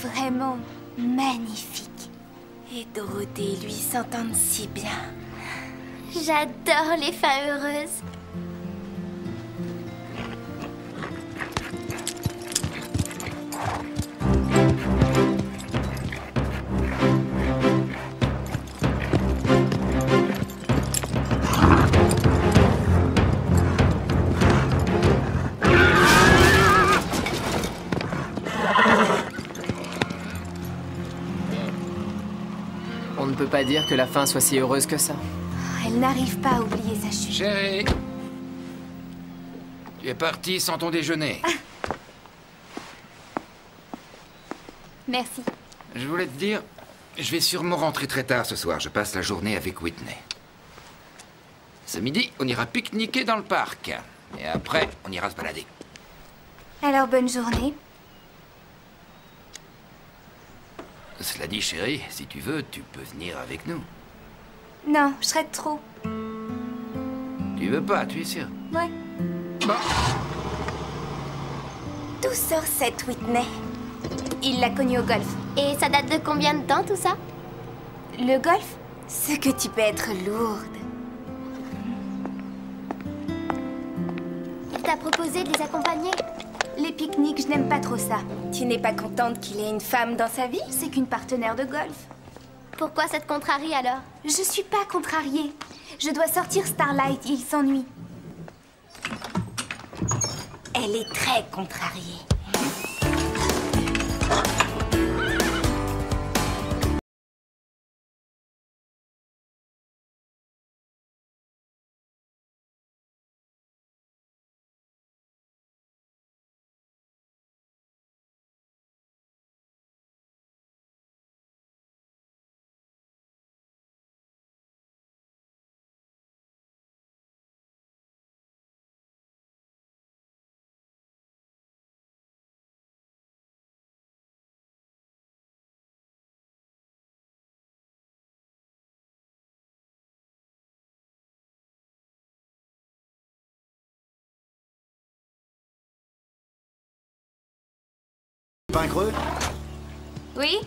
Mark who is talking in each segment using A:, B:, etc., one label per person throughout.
A: vraiment magnifique. Et Dorothée et lui s'entendent si bien.
B: J'adore les fins heureuses.
C: On ne peut pas dire que la fin soit si heureuse que ça.
A: Elle n'arrive pas à oublier sa chute.
D: Chérie, tu es partie sans ton déjeuner.
A: Merci.
D: Je voulais te dire, je vais sûrement rentrer très tard ce soir. Je passe la journée avec Whitney. Ce midi, on ira pique-niquer dans le parc. Et après, on ira se balader.
A: Alors, bonne journée.
D: Cela dit, chérie, si tu veux, tu peux venir avec nous.
A: Non, je serais de trop.
D: Tu veux pas, tu es sûr?
A: Ouais.
D: Bon.
A: D'où sort cette Whitney? Il l'a connue au golf.
B: Et ça date de combien de temps tout ça?
A: Le golf? Ce que tu peux être lourde.
B: Il t'a proposé de les accompagner?
A: Les pique-niques, je n'aime pas trop ça. Tu n'es pas contente qu'il ait une femme dans sa vie? C'est qu'une partenaire de golf.
B: Pourquoi ça te contrarie alors?
A: Je suis pas contrariée. Je dois sortir Starlight, il s'ennuie. Elle est très contrariée.
E: Pain creux?
A: Oui?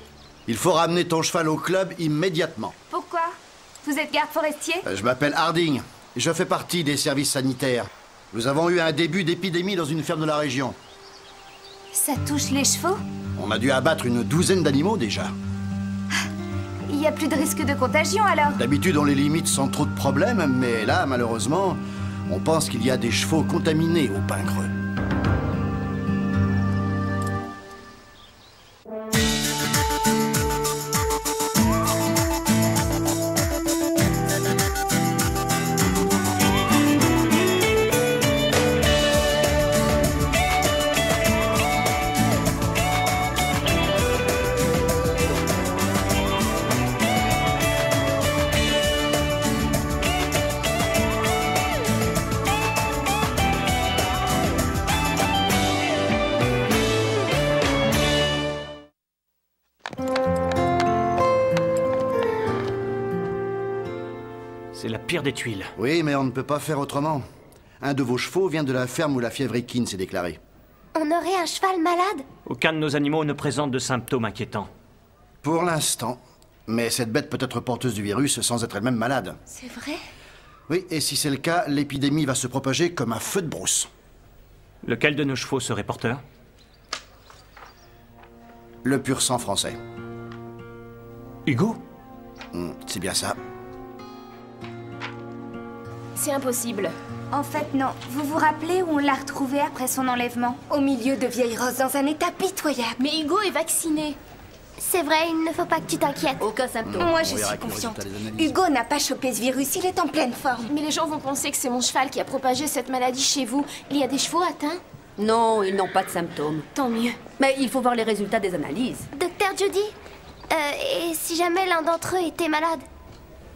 E: Il faut ramener ton cheval au club immédiatement.
A: Pourquoi? Vous êtes garde forestier?
E: Je m'appelle Harding. Je fais partie des services sanitaires. Nous avons eu un début d'épidémie dans une ferme de la région.
A: Ça touche les chevaux?
E: On a dû abattre une douzaine d'animaux déjà.
A: Il n'y a plus de risque de contagion alors?
E: D'habitude, on les limite sans trop de problèmes, mais là, malheureusement, on pense qu'il y a des chevaux contaminés au pain creux.
F: C'est la pire des tuiles.
E: Oui, mais on ne peut pas faire autrement. Un de vos chevaux vient de la ferme où la fièvre équine s'est déclarée.
B: On aurait un cheval malade?
F: Aucun de nos animaux ne présente de symptômes inquiétants.
E: Pour l'instant. Mais cette bête peut être porteuse du virus sans être elle-même malade.
A: C'est vrai?
E: Oui, et si c'est le cas, l'épidémie va se propager comme un feu de brousse.
F: Lequel de nos chevaux serait porteur?
E: Le pur sang français.
F: Hugo?
E: C'est bien ça.
A: C'est impossible. En fait, non. Vous vous rappelez où on l'a retrouvé après son enlèvement? Au milieu de vieilles roses dans un état pitoyable. Mais Hugo est vacciné.
B: C'est vrai, il ne faut pas que tu t'inquiètes.
G: Aucun symptôme.
A: Moi,
E: On
A: je
E: verra
A: suis
E: avec le
A: confiante.
E: résultat des analyses.
A: Hugo n'a pas chopé ce virus, il est en pleine forme.
H: Mais les gens vont penser que c'est mon cheval qui a propagé cette maladie chez vous. Il y a des chevaux atteints?
G: Non, ils n'ont pas de symptômes.
H: Tant mieux.
G: Mais il faut voir les résultats des analyses.
B: Docteur Judy, et si jamais l'un d'entre eux était malade?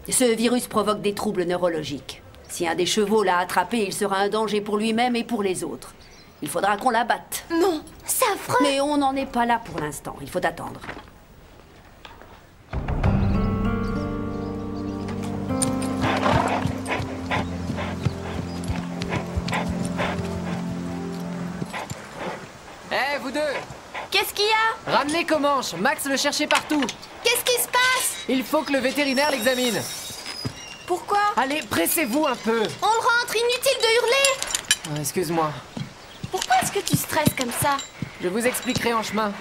G: Ce virus provoque des troubles neurologiques. Si un des chevaux l'a attrapé, il sera un danger pour lui-même et pour les autres. Il faudra qu'on l'abatte.
B: Non, c'est affreux.
G: Mais on n'en est pas là pour l'instant. Il faut attendre.
C: Hé, vous deux!
H: Qu'est-ce qu'il y a?
C: Ramenez Comanche, Max le cherchait partout.
H: Qu'est-ce qui se passe?
C: Il faut que le vétérinaire l'examine.
H: Pourquoi?
C: Allez, pressez-vous un peu.
H: On le rentre, inutile de hurler!
C: Excuse-moi,
H: Pourquoi est-ce que tu stresses comme ça?
C: je vous expliquerai en chemin.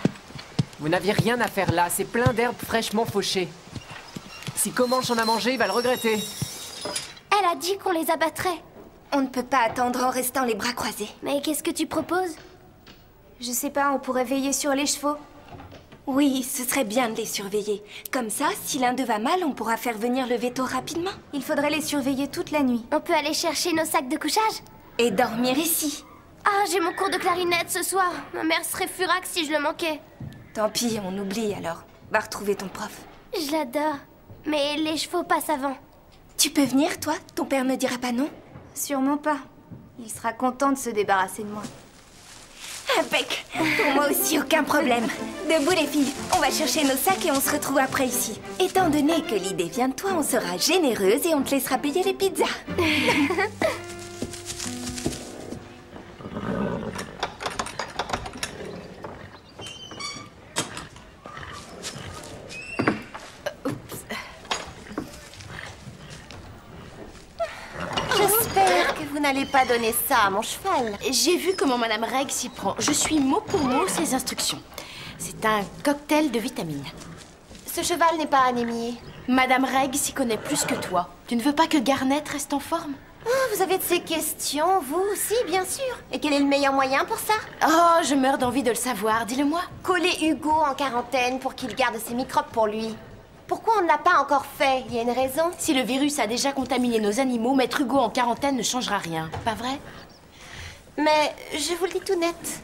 C: Vous n'aviez rien à faire là, c'est plein d'herbes fraîchement fauchées. Si Comanche en a mangé, il va le regretter.
B: Elle a dit qu'on les abattrait.
A: On ne peut pas attendre en restant les bras croisés.
B: Mais qu'est-ce que tu proposes?
A: Je sais pas, on pourrait veiller sur les chevaux. Oui, ce serait bien de les surveiller. Comme ça, si l'un d'eux va mal, on pourra faire venir le veto rapidement. Il faudrait les surveiller toute la nuit.
B: On peut aller chercher nos sacs de couchage?
A: Et dormir ici.
B: Ah, j'ai mon cours de clarinette ce soir. Ma mère serait furax si je le manquais.
A: Tant pis, on oublie alors. Va retrouver ton prof.
B: Je l'adore. Mais les chevaux passent avant.
A: Tu peux venir, toi? Ton père ne dira pas non?
I: Sûrement pas. Il sera content de se débarrasser de moi.
A: Impec. Pour moi aussi, aucun problème. Debout les filles, on va chercher nos sacs et on se retrouve après ici. Étant donné que l'idée vient de toi, on sera généreuse et on te laissera payer les pizzas.
J: J'espère que vous n'allez pas donner ça à mon cheval.
H: J'ai vu comment Madame Reg s'y prend. Je suis mot pour mot ses instructions. C'est un cocktail de vitamines.
J: Ce cheval n'est pas anémié.
H: Madame Reg s'y connaît plus que toi. Tu ne veux pas que Garnet reste en forme?
J: Oh, vous avez de ces questions, vous aussi, bien sûr. Et quel est le meilleur moyen pour ça?
H: Oh, je meurs d'envie de le savoir, dis-le-moi.
J: Coller Hugo en quarantaine pour qu'il garde ses microbes pour lui. Pourquoi on ne l'a pas encore fait? Il y a une raison?
H: Si le virus a déjà contaminé nos animaux, mettre Hugo en quarantaine ne changera rien, pas vrai?
J: Mais je vous le dis tout net.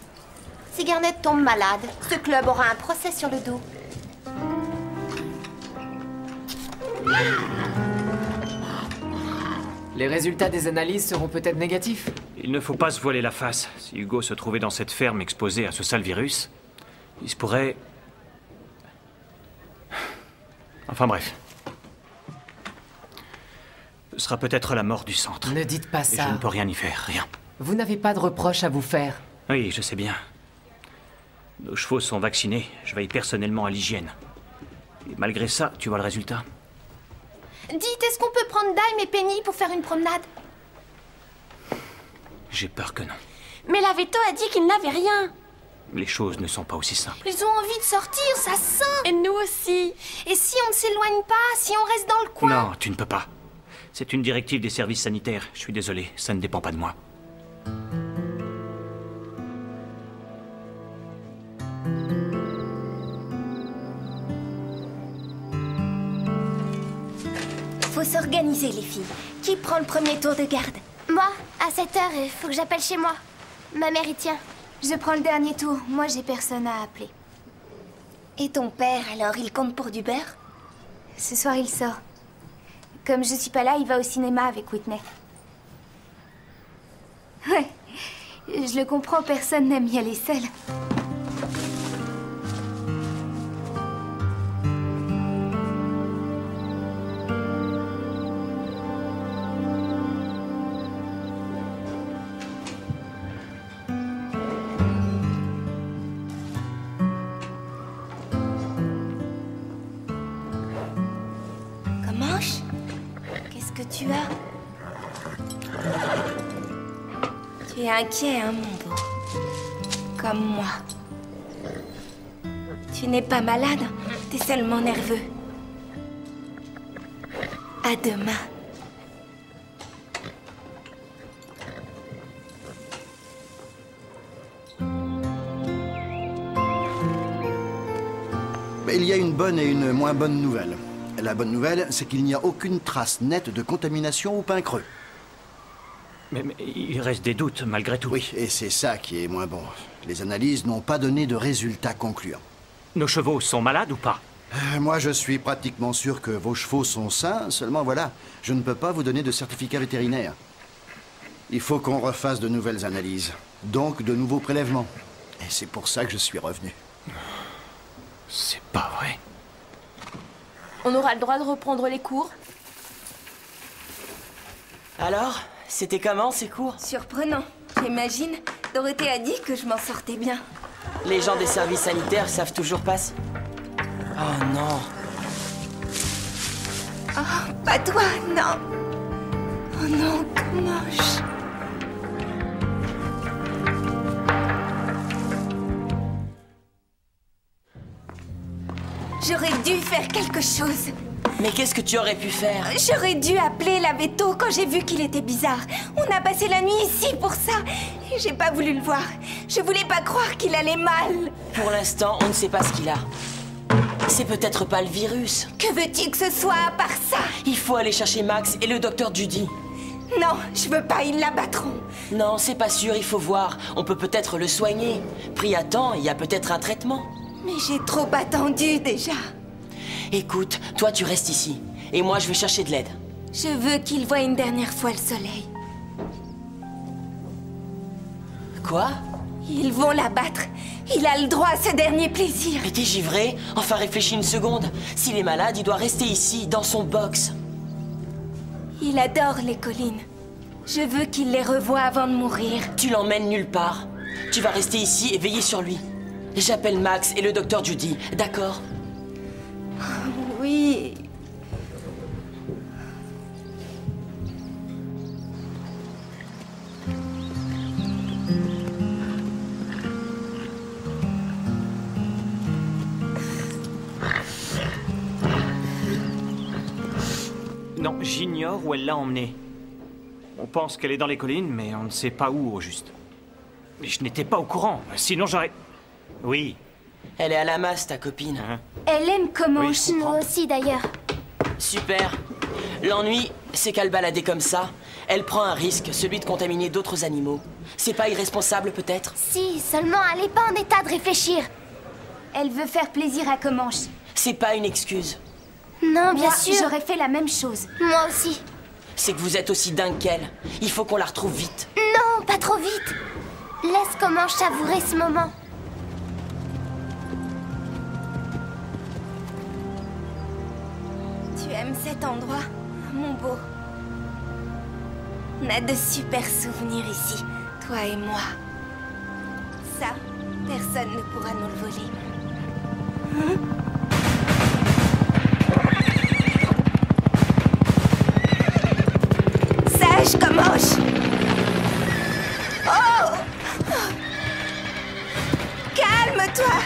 J: Si Garnet tombe malade, ce club aura un procès sur le dos.
C: Les résultats des analyses seront peut-être négatifs.
F: Il ne faut pas se voiler la face. Si Hugo se trouvait dans cette ferme exposée à ce sale virus, il se pourrait... Enfin bref. Ce sera peut-être la mort du centre.
C: Ne dites pas
F: Et
C: ça.
F: je ne peux rien y faire, rien.
C: Vous n'avez pas de reproches à vous faire.
F: Oui, je sais bien. Nos chevaux sont vaccinés. Je veille personnellement à l'hygiène. Et malgré ça, tu vois le résultat?
H: Dites, est-ce qu'on peut prendre Dime et Penny pour faire une promenade?
F: J'ai peur que non.
H: Mais la veto a dit qu'il n'avait rien.
F: Les choses ne sont pas aussi simples.
H: Ils ont envie de sortir, ça sent. Et nous aussi. Et si on ne s'éloigne pas, si on reste dans le coin?
F: Non, tu ne peux pas. C'est une directive des services sanitaires. Je suis désolé, ça ne dépend pas de moi.
A: Faut s'organiser, les filles. Qui prend le premier tour de garde?
B: Moi, à 7 heures, il faut que j'appelle chez moi. Ma mère y tient.
I: Je prends le dernier tour. Moi, j'ai personne à appeler.
A: Et ton père, alors, il compte pour du beurre?
I: Ce soir, il sort. Comme je suis pas là, il va au cinéma avec Whitney. Ouais. Je le comprends, personne n'aime y aller seul.
A: Comanche? Qu'est-ce que tu as? Tu es inquiet, hein, mon beau? Comme moi. Tu n'es pas malade, t'es seulement nerveux. À demain.
E: Mais il y a une bonne et une moins bonne nouvelle. La bonne nouvelle, c'est qu'il n'y a aucune trace nette de contamination au pain creux.
F: Mais il reste des doutes, malgré tout.
E: Oui, et c'est ça qui est moins bon. Les analyses n'ont pas donné de résultats concluants.
F: Nos chevaux sont malades ou pas?
E: Moi, je suis pratiquement sûr que vos chevaux sont sains, seulement voilà, je ne peux pas vous donner de certificat vétérinaire. Il faut qu'on refasse de nouvelles analyses, donc de nouveaux prélèvements. Et c'est pour ça que je suis revenu.
F: C'est pas vrai.
H: On aura le droit de reprendre les cours?
K: Alors, c'était comment ces cours?
A: Surprenant. J'imagine. Dorothée a dit que je m'en sortais bien.
K: Les gens des services sanitaires savent toujours pas si... Oh non.
A: Oh, pas toi, non. Oh non, que moche. J'aurais dû faire quelque chose.
K: Mais qu'est-ce que tu aurais pu faire?
A: J'aurais dû appeler la veto quand j'ai vu qu'il était bizarre. On a passé la nuit ici pour ça. Et j'ai pas voulu le voir. Je voulais pas croire qu'il allait mal.
K: Pour l'instant, on ne sait pas ce qu'il a. C'est peut-être pas le virus.
A: Que veux-tu que ce soit à part ça?
K: Il faut aller chercher Max et le docteur Judy.
A: Non, je veux pas, ils l'abattront.
K: Non, c'est pas sûr, il faut voir. On peut peut-être le soigner. Pris à temps, il y a peut-être un traitement.
A: Mais j'ai trop attendu déjà.
K: Écoute, toi tu restes ici. Et moi je vais chercher de l'aide.
A: Je veux qu'il voie une dernière fois le soleil.
K: Quoi?
A: Ils vont l'abattre. Il a le droit à ce dernier plaisir.
K: Mais t'es givré? Enfin réfléchis une seconde. S'il est malade, il doit rester ici, dans son box.
A: Il adore les collines. Je veux qu'il les revoie avant de mourir.
K: Tu l'emmènes nulle part. Tu vas rester ici et veiller sur lui. J'appelle Max et le docteur Judy, d'accord?
A: Oui.
F: Non, j'ignore où elle l'a emmenée. On pense qu'elle est dans les collines, mais on ne sait pas où au juste. Mais je n'étais pas au courant, sinon j'aurais... Oui.
K: Elle est à la masse, ta copine.
F: Hein?
I: Elle aime comment
F: Oui, je comprends.
I: Moi aussi, d'ailleurs.
K: Super. L'ennui, c'est qu'à le balader comme ça, elle prend un risque, celui de contaminer d'autres animaux. C'est pas irresponsable, peut-être?
I: Si, seulement elle n'est pas en état de réfléchir. Elle veut faire plaisir à Comanche.
K: C'est pas une excuse.
I: Non, bien
A: Moi,
I: sûr.
A: j'aurais fait la même chose.
I: Moi aussi.
K: C'est que vous êtes aussi dingue qu'elle. Il faut qu'on la retrouve vite.
I: Non, pas trop vite. Laisse Comanche savourer ce moment.
A: Tu aimes cet endroit, mon beau? On a de super souvenirs ici, toi et moi. Ça, personne ne pourra nous le voler. Hein? Sage Comanche! Oh! Calme-toi!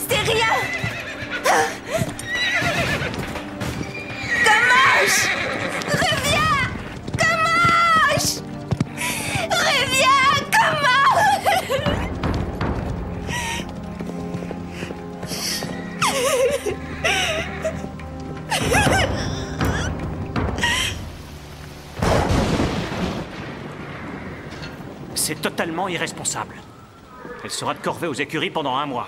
A: C'est rien! Comanche! Reviens! Comanche! Reviens! Comanche!
F: C'est totalement irresponsable. Elle sera de corvée aux écuries pendant 1 mois.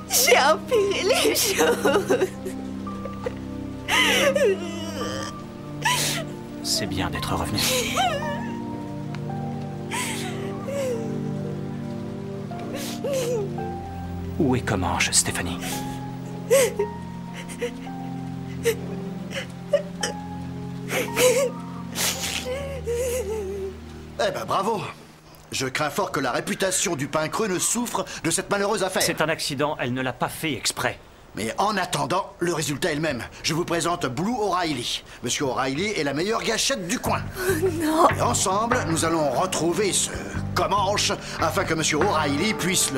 A: J'ai empiré les choses.
F: C'est bien d'être revenu. Où est Comanche, Stéphanie?
E: Eh ben bravo. Je crains fort que la réputation du pain creux ne souffre de cette malheureuse affaire.
F: C'est un accident, elle ne l'a pas fait exprès.
E: Mais en attendant, le résultat est le même. Je vous présente Blue O'Reilly. Monsieur O'Reilly est la meilleure gâchette du coin.
A: Oh non!
E: Et ensemble, nous allons retrouver ce Comanche afin que Monsieur O'Reilly puisse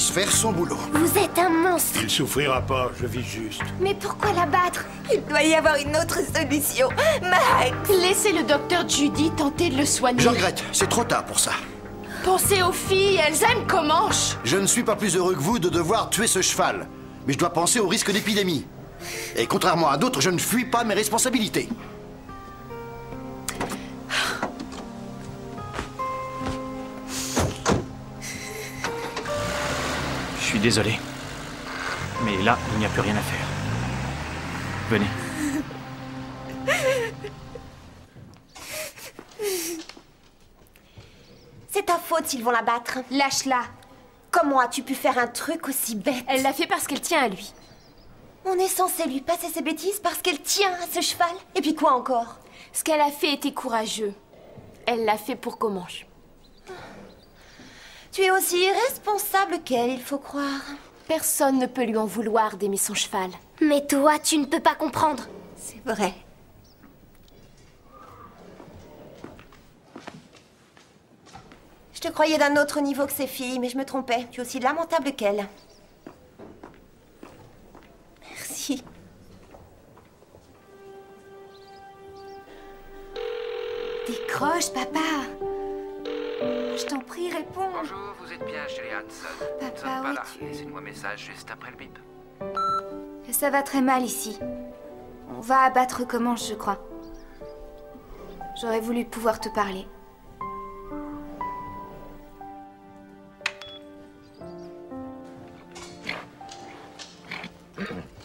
E: faire son boulot.
I: Vous êtes un monstre.
L: Il souffrira pas, je vis juste.
A: Mais pourquoi l'abattre? Il doit y avoir une autre solution. Max!
H: Laissez le docteur Judy tenter de le soigner.
E: Je regrette, c'est trop tard pour ça.
H: Pensez aux filles, elles aiment Comanche.
E: Je ne suis pas plus heureux que vous de devoir tuer ce cheval. Mais je dois penser au risque d'épidémie. Et contrairement à d'autres, je ne fuis pas mes responsabilités.
F: Je suis désolé. Mais là, il n'y a plus rien à faire. Venez.
J: C'est ta faute s'ils vont la battre.
A: Lâche-la.
J: Comment as-tu pu faire un truc aussi bête?
B: Elle l'a fait parce qu'elle tient à lui.
J: On est censé lui passer ses bêtises parce qu'elle tient à ce cheval. Et puis quoi encore?
B: Ce qu'elle a fait était courageux. Elle l'a fait pour Comanche.
J: Tu es aussi irresponsable qu'elle, il faut croire.
B: Personne ne peut lui en vouloir d'aimer son cheval.
I: Mais toi, tu ne peux pas comprendre.
A: C'est vrai.
J: Je te croyais d'un autre niveau que ces filles, mais je me trompais. Tu es aussi lamentable qu'elle. Merci.
A: Décroche, papa. Je t'en prie, réponds.
D: Bonjour, vous êtes bien chez les Hanson.
A: Papa,
D: Nous ne sommes pas
A: où
D: là.
A: es-tu?
D: Laissez-moi un message juste après le bip.
A: Ça va très mal ici. On va abattre Comanche, je crois. J'aurais voulu pouvoir te parler.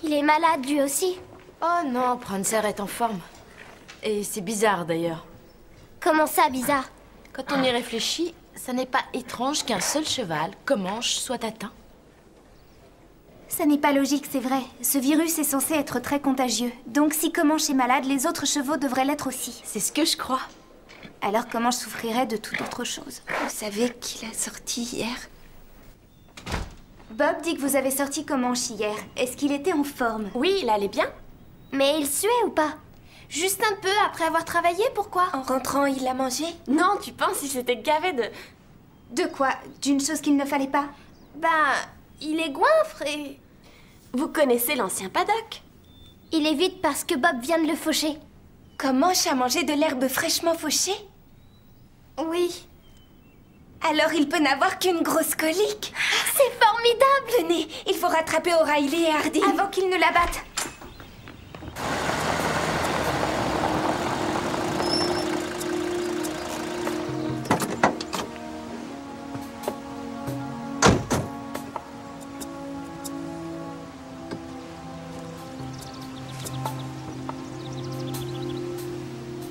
I: Il est malade lui aussi.
H: Oh non, Prancer est en forme. Et c'est bizarre d'ailleurs.
I: Comment ça, bizarre?
H: Quand on y réfléchit, ça n'est pas étrange qu'un seul cheval, Comanche, soit atteint.
A: Ça n'est pas logique, c'est vrai. Ce virus est censé être très contagieux. Donc si Comanche est malade, les autres chevaux devraient l'être aussi.
H: C'est ce que je crois.
A: Alors Comanche souffrirait de toute autre chose. Vous savez qu'il a sorti hier? Bob dit que vous avez sorti Comanche hier. Est-ce qu'il était en forme?
B: Oui, il allait bien.
I: Mais il suait ou pas?
B: Juste un peu après avoir travaillé, pourquoi?
A: En rentrant, il l'a mangé?
B: Non, tu penses qu'il s'était gavé de...
A: De quoi? D'une chose qu'il ne fallait pas?
B: Ben, il est goinfre et... Vous connaissez l'ancien paddock?
I: Il est vide parce que Bob vient de le faucher.
A: Comanche a mangé de l'herbe fraîchement fauchée?
B: Oui.
A: Alors il peut n'avoir qu'une grosse colique.
I: C'est formidable!
A: Venez, il faut rattraper O'Reilly et Hardy avant qu'ils ne la battent.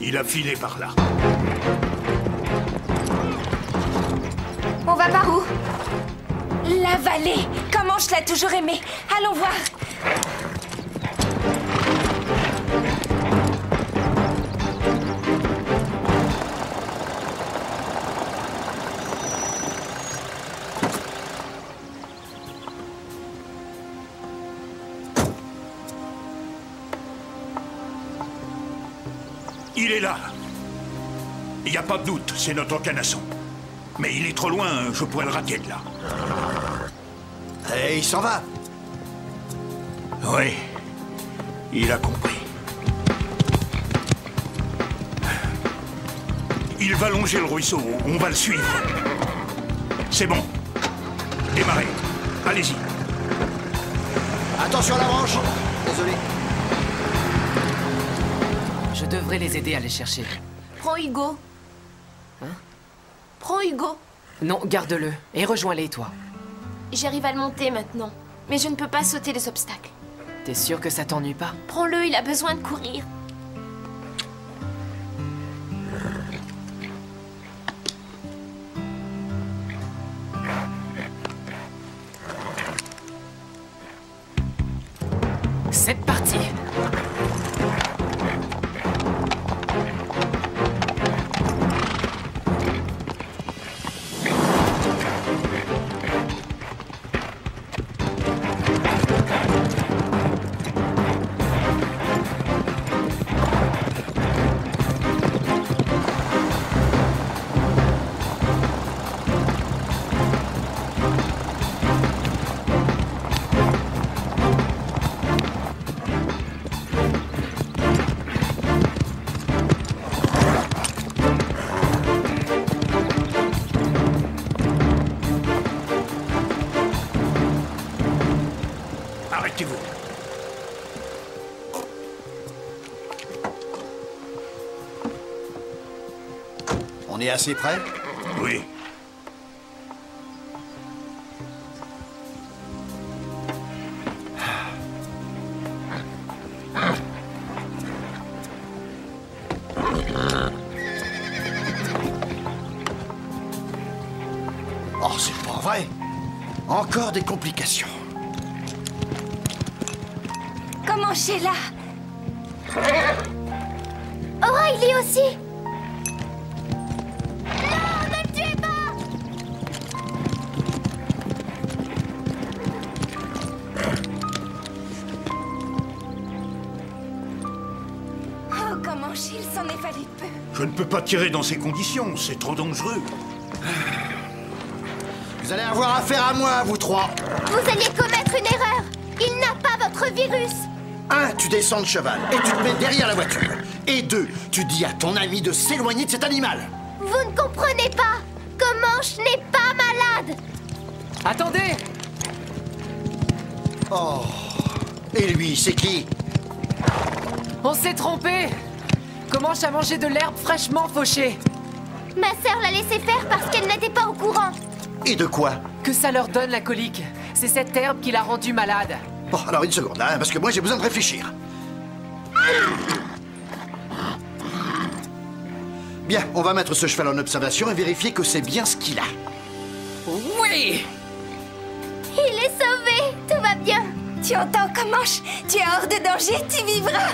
L: Il a filé par là.
A: On va par où? La vallée. Comanche l'a toujours aimé. Allons voir.
L: Il est là. Il n'y a pas de doute, c'est notre canasson. Mais il est trop loin, je pourrais le rater de là.
E: Et il s'en va.
L: Oui, il a compris. Il va longer le ruisseau, on va le suivre. C'est bon. Démarrez. Allez-y.
E: Attention à la branche. Désolé.
C: Je devrais les aider à les chercher.
B: Prends Hugo.
C: Hein?
B: Prends Hugo.
C: Non, garde-le. Et rejoins-les, toi.
B: J'arrive à le monter maintenant. Mais je ne peux pas sauter les obstacles.
C: T'es sûr que ça t'ennuie pas?
B: Prends-le, il a besoin de courir.
C: C'est parti!
L: Arrêtez-vous.
E: On est assez près?
L: Oui.
E: Oh, c'est pas vrai. Encore des complications.
A: Comment Sheila?
B: O'Reilly aussi. Non, ne le tuez pas!
A: Oh, comment Chill s'en est fallu peu.
L: Je ne peux pas tirer dans ces conditions, c'est trop dangereux.
E: Vous allez avoir affaire à moi, vous trois.
B: Vous alliez commettre une erreur. Il n'a pas votre virus.
E: 1, tu descends de cheval et tu te mets derrière la voiture. Et 2, tu dis à ton ami de s'éloigner de cet animal.
B: Vous ne comprenez pas. Comanche n'est pas malade.
C: Attendez!
E: Oh. Et lui, c'est qui?
C: On s'est trompé! Comanche a mangé de l'herbe fraîchement fauchée.
B: Ma sœur l'a laissé faire parce qu'elle n'était pas au courant.
E: Et de quoi?
C: Que ça leur donne la colique. C'est cette herbe qui l'a rendu malade.
E: Bon, alors une seconde, hein, parce que moi j'ai besoin de réfléchir. Bien, on va mettre ce cheval en observation et vérifier que c'est bien ce qu'il a.
C: Oui!
B: Il est sauvé. Tout va bien.
A: Tu entends, Comanche? Tu es hors de danger, tu vivras.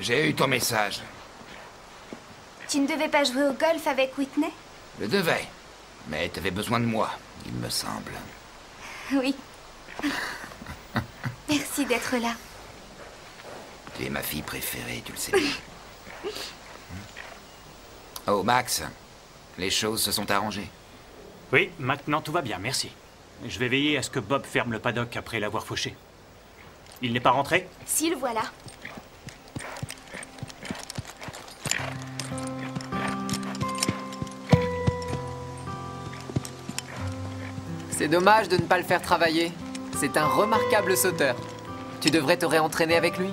D: J'ai eu ton message.
I: Tu ne devais pas jouer au golf avec Whitney?
D: Je devais. Mais t'avais besoin de moi, il me semble.
I: Oui. Merci d'être là.
D: Tu es ma fille préférée, tu le sais bien. Oh, Max, les choses se sont arrangées.
F: Oui, maintenant tout va bien, merci. Je vais veiller à ce que Bob ferme le paddock après l'avoir fauché. Il n'est pas rentré?
I: Si, le voilà.
C: C'est dommage de ne pas le faire travailler. C'est un remarquable sauteur. Tu devrais te réentraîner avec lui.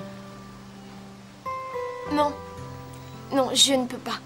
H: Non. Non, je ne peux pas.